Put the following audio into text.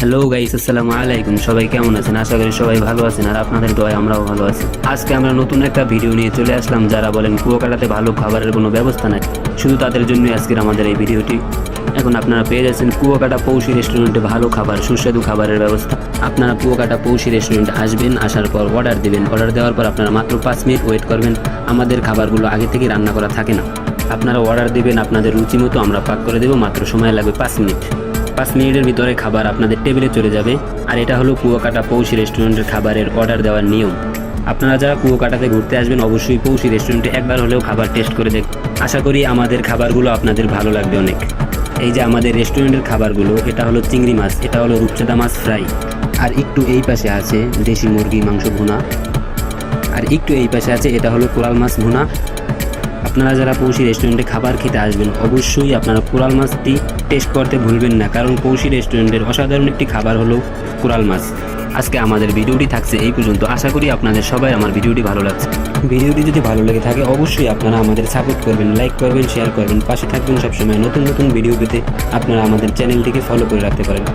Hello guys, আসসালামু আলাইকুম। সবাই কেমন আছেন? আশা করি সবাই ভালো আছেন, আর আপনাদের দোয়ায় আমরাও ভালো আছি। আজকে আমরা নতুন একটা ভিডিও নিয়ে চলে আসলাম। যারা বলেন কুয়াকাটাতে ভালো খাবারের কোনো ব্যবস্থা নাই, শুধু তাদের জন্যই আজকের আমাদের এই ভিডিওটি। এখন আপনারা পেয়ে যাচ্ছেন কুয়াকাটা পৌষি রেস্টুরেন্টে ভালো খাবার, সুস্বাদু খাবারের ব্যবস্থা। আপনারা কুয়াকাটা পৌষি রেস্টুরেন্টে আসবেন, আসার পর অর্ডার দিবেন। অর্ডার দেওয়ার পর আপনারা মাত্র 5 মিনিট ওয়েট করবেন। আমাদের খাবারগুলো আগে থেকে রান্না করা থাকে না। আপনারা অর্ডার দিবেন, আপনাদের রুচি মতো আমরা পাক করে দেবো। মাত্র সময় লাগবে 5 মিনিট। 5 মিনিটের ভিতরে খাবার আপনাদের টেবিলে চলে যাবে। আর এটা হলো কুয়াকাটা পৌষি রেস্টুরেন্টের খাবারের অর্ডার দেওয়ার নিয়ম। আপনারা যারা কুয়াকাটাতে ঘুরতে আসবেন, অবশ্যই পৌষি রেস্টুরেন্টে একবার হলেও খাবার টেস্ট করে দেখুন। আশা করি আমাদের খাবারগুলো আপনাদের ভালো লাগবে অনেক। এই যে আমাদের রেস্টুরেন্টের খাবারগুলো, এটা হলো চিংড়ি মাছ, এটা হলো রূপচাঁদা মাছ ফ্রাই, আর একটু এই পাশে আছে দেশি মুরগি মাংস ভুনা, আর একটু এই পাশে আছে এটা হলো কোরাল মাছ ভুনা। আপনারা যারা পৌষি রেস্টুরেন্টে খাবার খেতে আসবেন, অবশ্যই আপনারা কোরাল মাছটি টেস্ট করতে ভুলবেন না, কারণ পৌষি রেস্টুরেন্টের অসাধারণ একটি খাবার হলো কোরাল মাছ। আজকে আমাদের ভিডিওটি থাকছে এই পর্যন্ত। আশা করি আপনাদের সবাই আমার ভিডিওটি ভালো লাগছে। ভিডিওটি যদি ভালো লেগে থাকে অবশ্যই আপনারা আমাদের সাপোর্ট করবেন, লাইক করবেন, শেয়ার করবেন, পাশে থাকবেন সবসময়। নতুন নতুন ভিডিও পেতে আপনারা আমাদের চ্যানেলটিকে ফলো করে রাখতে পারেন।